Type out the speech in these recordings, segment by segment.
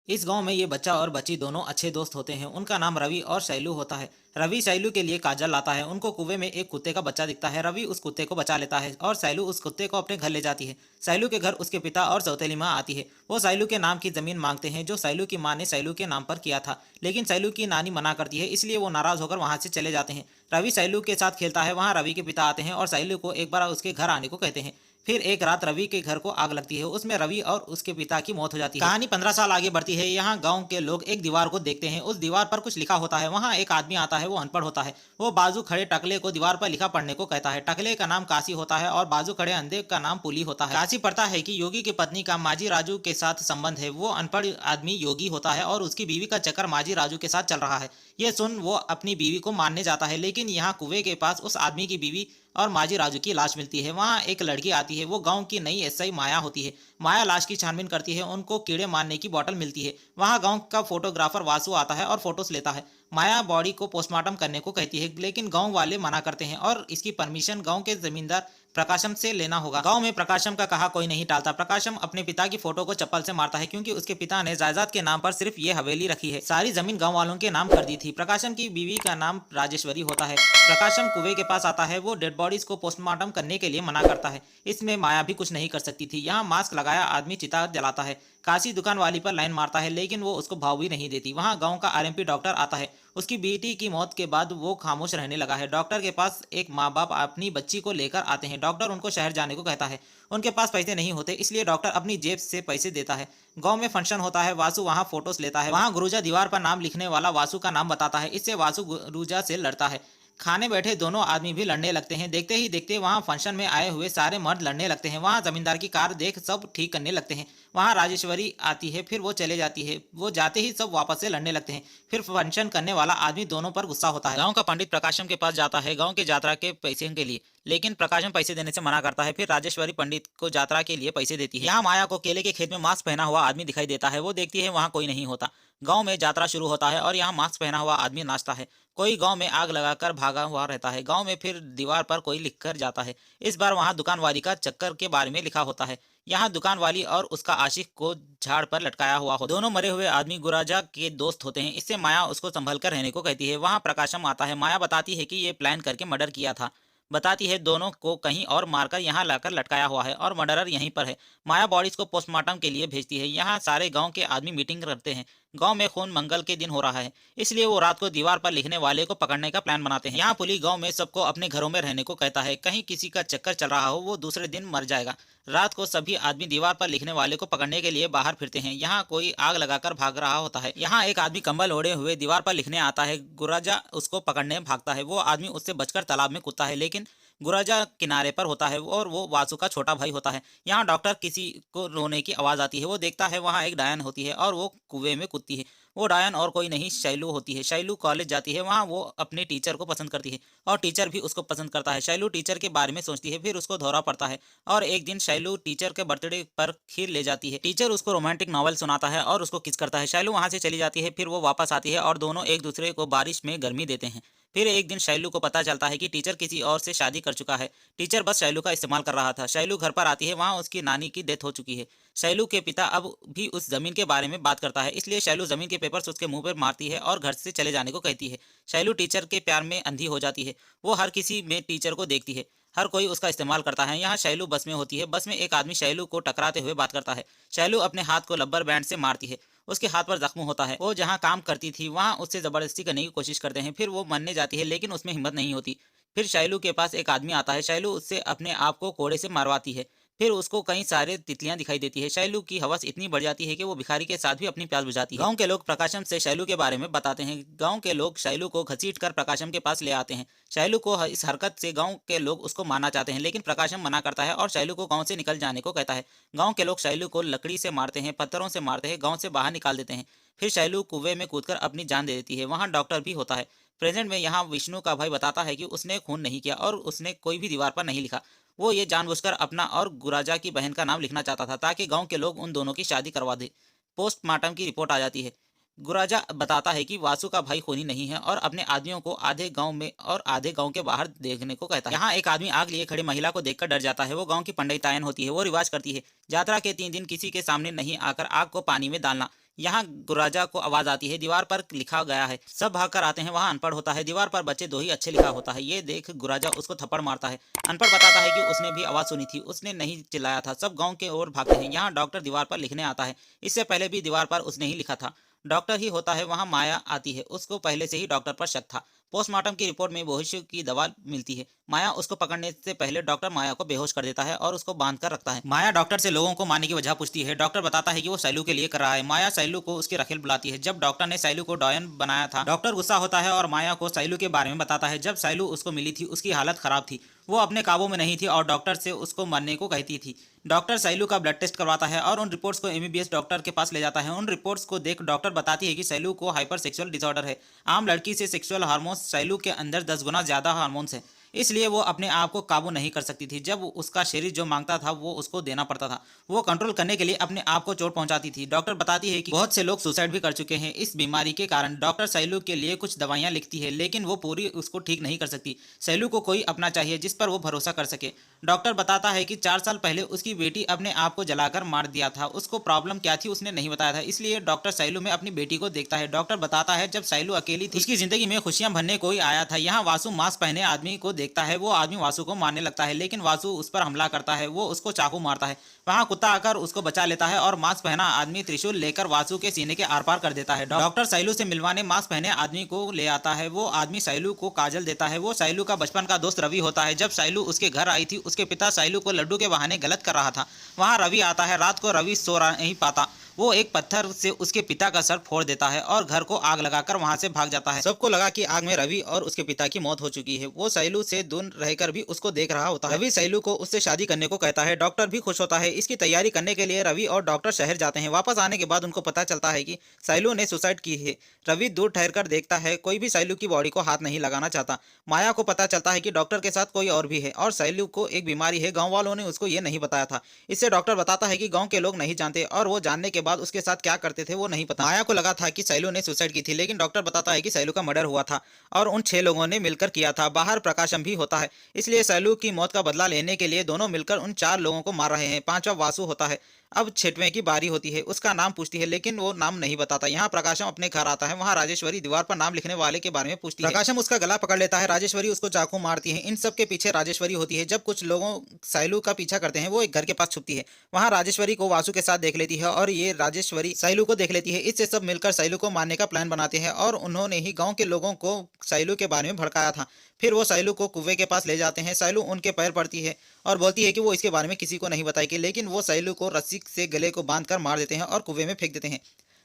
इस गांव में ये बच्चा और बच्ची दोनों अच्छे दोस्त होते हैं। उनका नाम रवि और शैलू होता है। रवि शैलू के लिए काजल लाता है। उनको कुएं में एक कुत्ते का बच्चा दिखता है। रवि उस कुत्ते को बचा लेता है और शैलू उस कुत्ते को अपने घर ले जाती है। शैलू के घर उसके पिता और सौतेली माँ आती है। वो शैलू के नाम की जमीन मांगते हैं जो शैलू की माँ ने शैलू के नाम पर किया था, लेकिन शैलू की नानी मना करती है, इसलिए वो नाराज होकर वहां से चले जाते हैं। रवि शैलू के साथ खेलता है। वहां रवि के पिता आते हैं और शैलू को एक बार उसके घर आने को कहते हैं। फिर एक रात रवि के घर को आग लगती है। उसमें रवि और उसके पिता की मौत हो जाती है। कहानी 15 साल आगे बढ़ती है। यहाँ गांव के लोग एक दीवार को देखते हैं। उस दीवार पर कुछ लिखा होता है। वहाँ एक आदमी आता है। वो अनपढ़ होता है। वो बाजू खड़े टकले को दीवार पर लिखा पढ़ने को कहता है। टकले का नाम काशी होता है और बाजू खड़े अंधे का नाम पुली होता है। काशी पढ़ता है कि योगी की पत्नी का माजी राजू के साथ संबंध है। वो अनपढ़ आदमी योगी होता है और उसकी बीवी का चक्कर माजी राजू के साथ चल रहा है। ये सुन वो अपनी बीवी को मारने जाता है, लेकिन यहाँ कुएं के पास उस आदमी की बीवी और माजी राजू की लाश मिलती है। वहाँ एक लड़की आती है। वो गांव की नई एसआई माया होती है। माया लाश की छानबीन करती है। उनको कीड़े मारने की बोतल मिलती है। वहाँ गांव का फोटोग्राफर वासु आता है और फोटोज लेता है। माया बॉडी को पोस्टमार्टम करने को कहती है, लेकिन गांव वाले मना करते हैं और इसकी परमिशन गांव के जमींदार प्रकाशम से लेना होगा। गांव में प्रकाशम का कहा कोई नहीं टालता। प्रकाशम अपने पिता की फोटो को चप्पल से मारता है, क्योंकि उसके पिता ने जायदाद के नाम पर सिर्फ ये हवेली रखी है। सारी जमीन गांव वालों के नाम कर दी थी। प्रकाशम की बीवी का नाम राजेश्वरी होता है। प्रकाशम कुएं के पास आता है। वो डेड बॉडीज को पोस्टमार्टम करने के लिए मना करता है। इसमें माया भी कुछ नहीं कर सकती थी। यहाँ मास्क लगाया आदमी चिता जलाता है। काशी दुकान वाली पर लाइन मारता है, लेकिन वो उसको भाव भी नहीं देती। वहाँ गांव का आरएमपी डॉक्टर आता है। उसकी बेटी की मौत के बाद वो खामोश रहने लगा है। डॉक्टर के पास एक माँ बाप अपनी बच्ची को लेकर आते हैं। डॉक्टर उनको शहर जाने को कहता है। उनके पास पैसे नहीं होते, इसलिए डॉक्टर अपनी जेब से पैसे देता है। गांव में फंक्शन होता है। वासु वहाँ फोटोज लेता है। वहाँ गुरुजा दीवार पर नाम लिखने वाला वासु का नाम बताता है। इससे वासु गुरुजा से लड़ता है। खाने बैठे दोनों आदमी भी लड़ने लगते हैं। देखते ही देखते वहाँ फंक्शन में आए हुए सारे मर्द लड़ने लगते हैं। वहाँ जमींदार की कार देख सब ठीक करने लगते हैं। वहाँ राजेश्वरी आती है, फिर वो चले जाती है। वो जाते ही सब वापस से लड़ने लगते हैं। फिर फंक्शन करने वाला आदमी दोनों पर गुस्सा होता है। गांव का पंडित प्रकाशम के पास जाता है गांव की यात्रा के पैसे के लिए, लेकिन प्रकाशम पैसे देने से मना करता है। फिर राजेश्वरी पंडित को यात्रा के लिए पैसे देती है। यहाँ माया को केले के खेत में मास्क पहना हुआ आदमी दिखाई देता है। वो देखती है वहाँ कोई नहीं होता। गांव में यात्रा शुरू होता है और यहाँ मास्क पहना हुआ आदमी नाचता है। कोई गांव में आग लगाकर भागा हुआ रहता है। गांव में फिर दीवार पर कोई लिखकर जाता है। इस बार वहां दुकान वाली का चक्कर के बारे में लिखा होता है। यहाँ दुकान वाली और उसका आशिक को झाड़ पर लटकाया हुआ हो। दोनों मरे हुए आदमी गुराजा के दोस्त होते हैं। इससे माया उसको संभल कर रहने को कहती है। वहाँ प्रकाशम आता है। माया बताती है कि ये प्लान करके मर्डर किया था। बताती है दोनों को कहीं और मारकर यहाँ लाकर लटकाया हुआ है और मर्डरर यहीं पर है। माया बॉडीज को पोस्टमार्टम के लिए भेजती है। यहाँ सारे गांव के आदमी मीटिंग करते हैं। गांव में खून मंगल के दिन हो रहा है, इसलिए वो रात को दीवार पर लिखने वाले को पकड़ने का प्लान बनाते हैं। यहाँ पुलिस गांव में सबको अपने घरों में रहने को कहता है। कहीं किसी का चक्कर चल रहा हो वो दूसरे दिन मर जाएगा। रात को सभी आदमी दीवार पर लिखने वाले को पकड़ने के लिए बाहर फिरते हैं। यहाँ कोई आग लगाकर भाग रहा होता है। यहाँ एक आदमी कंबल ओढ़े हुए दीवार पर लिखने आता है। गुराजा उसको पकड़ने भागता है। वो आदमी उससे बचकर तालाब में कूदता है, लेकिन गुराजा किनारे पर होता है और वो वासु का छोटा भाई होता है। यहाँ डॉक्टर किसी को रोने की आवाज आती है। वो देखता है वहाँ एक डायन होती है और वो कुएं में कूदती है। वो डायन और कोई नहीं शैलू होती है। शैलू कॉलेज जाती है। वहाँ वो अपने टीचर को पसंद करती है और टीचर भी उसको पसंद करता है। शैलू टीचर के बारे में सोचती है। फिर उसको दौरा पड़ता है और एक दिन शैलू टीचर के बर्थडे पर खीर ले जाती है। टीचर उसको रोमांटिक नॉवल सुनाता है और उसको किस करता है। शैलू वहाँ से चली जाती है। फिर वो वापस आती है और दोनों एक दूसरे को बारिश में गर्मी देते हैं। फिर एक दिन शैलू को पता चलता है कि टीचर किसी और से शादी कर चुका है। टीचर बस शैलू का इस्तेमाल कर रहा था। शैलू घर पर आती है। वहाँ उसकी नानी की डेथ हो चुकी है। शैलू के पिता अब भी उस जमीन के बारे में बात करता है, इसलिए शैलू जमीन के पेपर्स उसके मुंह पर मारती है और घर से चले जाने को कहती है। शैलू टीचर के प्यार में अंधी हो जाती है। वो हर किसी में टीचर को देखती है। हर कोई उसका इस्तेमाल करता है। यहाँ शैलू बस में होती है। बस में एक आदमी शैलू को टकराते हुए बात करता है। शैलू अपने हाथ को रबर बैंड से मारती है। उसके हाथ पर जख्म होता है। वो जहाँ काम करती थी वहाँ उससे जबरदस्ती करने की कोशिश करते हैं। फिर वो मरने जाती है, लेकिन उसमें हिम्मत नहीं होती। फिर शैलू के पास एक आदमी आता है। शैलू उससे अपने आप को कोड़े से मारवाती है। फिर उसको कई सारे तितलियां दिखाई देती है। शैलू की हवस इतनी बढ़ जाती है कि वो भिखारी के साथ भी अपनी प्यास बुझाती है। गांव के लोग प्रकाशम से शैलू के बारे में बताते हैं। गांव के लोग शैलू को घसीट कर प्रकाशम के पास ले आते हैं। शैलू को इस हरकत से गांव के लोग उसको मारना चाहते हैं, लेकिन प्रकाशम मना करता है और शैलू को गांव से निकल जाने को कहता है। गांव के लोग शैलू को लकड़ी से मारते हैं, पत्थरों से मारते हैं, गांव से बाहर निकाल देते हैं। फिर शैलू कुएं में कूदकर अपनी जान दे देती है। वहाँ डॉक्टर भी होता है। प्रेजेंट में यहाँ विष्णु का भाई बताता है कि उसने खून नहीं किया और उसने कोई भी दीवार पर नहीं लिखा। वो ये जानबूझकर अपना और गुराजा की बहन का नाम लिखना चाहता था, ताकि गांव के लोग उन दोनों की शादी करवा दे। पोस्टमार्टम की रिपोर्ट आ जाती है। गुराजा बताता है कि वासु का भाई खूनी नहीं है और अपने आदमियों को आधे गांव में और आधे गांव के बाहर देखने को कहता है। यहाँ एक आदमी आग लिए खड़ी महिला को देखकर डर जाता है। वो गांव की पंडितायन होती है। वो रिवाज करती है यात्रा के 3 दिन किसी के सामने नहीं आकर आग को पानी में डालना। यहाँ गुराजा को आवाज आती है, दीवार पर लिखा गया है। सब भागकर आते हैं, वहाँ अनपढ़ होता है। दीवार पर बच्चे दो ही अच्छे लिखा होता है। ये देख गुराजा उसको थप्पड़ मारता है। अनपढ़ बताता है कि उसने भी आवाज सुनी थी, उसने नहीं चिल्लाया था। सब गांव के ओर भागते हैं। यहाँ डॉक्टर दीवार पर लिखने आता है। इससे पहले भी दीवार पर उसने ही लिखा था। डॉक्टर ही होता है। वहाँ माया आती है। उसको पहले से ही डॉक्टर पर शक था। पोस्टमार्टम की रिपोर्ट में बेहोश की दवा मिलती है। माया उसको पकड़ने से पहले डॉक्टर माया को बेहोश कर देता है और उसको बांध कर रखता है। माया डॉक्टर से लोगों को मारने की वजह पूछती है। डॉक्टर बताता है कि वो सैलू के लिए कर रहा है। माया सैलू को उसकी रखेल बुलाती है। जब डॉक्टर ने सैलू को डॉयन बनाया था, डॉक्टर गुस्सा होता है और माया को सैलू के बारे में बताता है। जब सैलू उसको मिली थी, उसकी हालत खराब थी, वो अपने काबू में नहीं थी और डॉक्टर से उसको मरने को कहती थी। डॉक्टर सैलू का ब्लड टेस्ट करवाता है और उन रिपोर्ट्स को एमबीबीएस डॉक्टर के पास ले जाता है। उन रिपोर्ट्स को देख डॉक्टर बताती है कि सैलू को हाइपर सेक्सुअल डिसऑर्डर है। आम लड़की से सेक्सुअल हार्मोन्स सैलू के अंदर 10 गुना ज्यादा हार्मोन्स है, इसलिए वो अपने आप को काबू नहीं कर सकती थी। जब उसका शरीर जो मांगता था वो उसको देना पड़ता था। वो कंट्रोल करने के लिए अपने आप को चोट पहुंचाती थी। डॉक्टर बताती है कि बहुत से लोग सुसाइड भी कर चुके हैं इस बीमारी के कारण। डॉक्टर सैलू के लिए कुछ दवाइयां लिखती है, लेकिन वो पूरी उसको ठीक नहीं कर सकती। सैलू को कोई अपना चाहिए जिस पर वो भरोसा कर सके। डॉक्टर बताता है कि 4 साल पहले उसकी बेटी अपने आप को जलाकर मार दिया था। उसको प्रॉब्लम क्या थी उसने नहीं बताया था, इसलिए डॉक्टर सैलू में अपनी बेटी को देखता है। डॉक्टर बताता है जब सैलू अकेली थी, उसकी जिंदगी में खुशियां भरने कोई आया था। यहाँ वासु मास्क पहने आदमी को देखता है। वो आदमी वासु को मारने लगता है, लेकिन वासु उस पर हमला करता है। वो उसको चाकू मारता है। वहाँ कुत्ता आकर उसको बचा लेता है और मास्क पहना आदमी त्रिशूल लेकर वासु के सीने के आर पार कर देता है। डॉक्टर सैलू से मिलवाने मास्क पहने आदमी को ले आता है। वो आदमी सैलू को काजल देता है। वो सैलू का बचपन का दोस्त रवि होता है। जब सैलू उसके घर आई थी, उसके पिता सैलू को लड्डू के बहाने गलत कर रहा था। वहाँ रवि आता है। रात को रवि सो नहीं पाता। वो एक पत्थर से उसके पिता का सर फोड़ देता है और घर को आग लगाकर वहां से भाग जाता है। सबको लगा कि आग में रवि और उसके पिता की मौत हो चुकी है। वो सैलू से दूर रहकर भी उसको देख रहा होता है। रवि सैलू को उससे शादी करने को कहता है। डॉक्टर भी खुश होता है। इसकी तैयारी करने के लिए रवि और डॉक्टर शहर जाते हैं। वापस आने के बाद उनको पता चलता है कि सैलू ने सुसाइड की है। रवि दूर ठहर कर देखता है, कोई भी सैलू की बॉडी को हाथ नहीं लगाना चाहता। माया को पता चलता है कि डॉक्टर के साथ कोई और भी है और सैलू को एक बीमारी है। गाँव वालों ने उसको ये नहीं बताया था। इससे डॉक्टर बताता है कि गाँव के लोग नहीं जानते और वो जानने के बाद उसके साथ क्या करते थे वो नहीं पता। माया को लगा था कि सैलू ने सुसाइड की थी, लेकिन डॉक्टर बताता है कि सैलू का मर्डर हुआ था और उन 6 लोगों ने मिलकर किया था। बाहर प्रकाशम भी होता है, इसलिए सैलू की मौत का बदला लेने के लिए दोनों मिलकर उन 4 लोगों को मार रहे हैं। 5वां वासु होता है। अब 6वें की बारी होती है। उसका नाम पूछती है, लेकिन वो नाम नहीं बताता। यहाँ प्रकाशम अपने घर आता है। वहाँ राजेश्वरी दीवार पर नाम लिखने वाले के बारे में पूछती है। प्रकाशम उसका गला पकड़ लेता है। राजेश्वरी उसको चाकू मारती है। इन सब के पीछे राजेश्वरी होती है। जब कुछ लोगों सैलू का पीछा करते हैं, वो एक घर के पास छुपती है। वहाँ राजेश्वरी को वासु के साथ देख लेती है और ये राजेश्वरी सैलू को देख लेती है। इससे सब मिलकर सैलू को मारने का प्लान बनाते हैं और उन्होंने ही गांव के लोगों को सैलू के बारे में भड़काया था। फिर वो सैलू को कुएं के पास ले जाते हैं। सैलू उनके पैर पड़ती है और बोलती है कि वो इसके बारे में किसी को नहीं बताएगी, लेकिन वो सैलू को रस्सी से गले को बांधकर मार देते हैं और कुएं में फेंक देते हैं।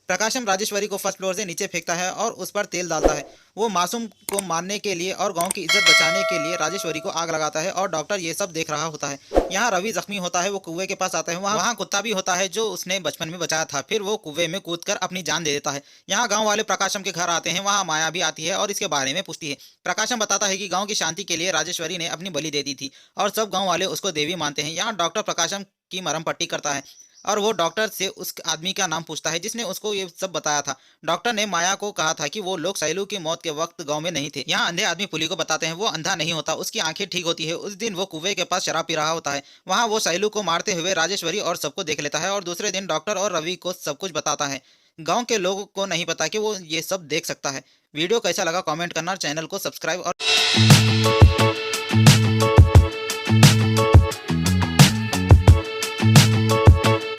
प्रकाशम राजेश्वरी को फर्स्ट फ्लोर से नीचे फेंकता है और उस पर तेल डालता है। वो मासूम को मारने के लिए और गांव की इज्जत बचाने के लिए राजेश्वरी को आग लगाता है और डॉक्टर ये सब देख रहा होता है। यहाँ रवि जख्मी होता है। वो कुएं के पास आता है। वहाँ कुत्ता भी होता है जो उसने बचपन में बचाया था। फिर वो कुएं में कूदकर अपनी जान दे देता है। यहाँ गाँव वाले प्रकाशम के घर आते हैं। वहाँ माया भी आती है और इसके बारे में पूछती है। प्रकाशम बताता है कि गाँव की शांति के लिए राजेश्वरी ने अपनी बलि दे दी थी और सब गाँव वाले उसको देवी मानते हैं। यहाँ डॉक्टर प्रकाशम की मरहम पट्टी करता है और वो डॉक्टर से उस आदमी का नाम पूछता है जिसने उसको ये सब बताया था। डॉक्टर ने माया को कहा था कि वो लोग सैलू की मौत के वक्त गांव में नहीं थे। यहाँ अंधे आदमी पुली को बताते हैं। वो अंधा नहीं होता, उसकी आंखें ठीक होती है। उस दिन वो कुएं के पास शराब पी रहा होता है। वहाँ वो सैलू को मारते हुए राजेश्वरी और सबको देख लेता है और दूसरे दिन डॉक्टर और रवि को सब कुछ बताता है। गाँव के लोगों को नहीं पता कि वो ये सब देख सकता है। वीडियो कैसा लगा कॉमेंट करना, चैनल को सब्सक्राइब और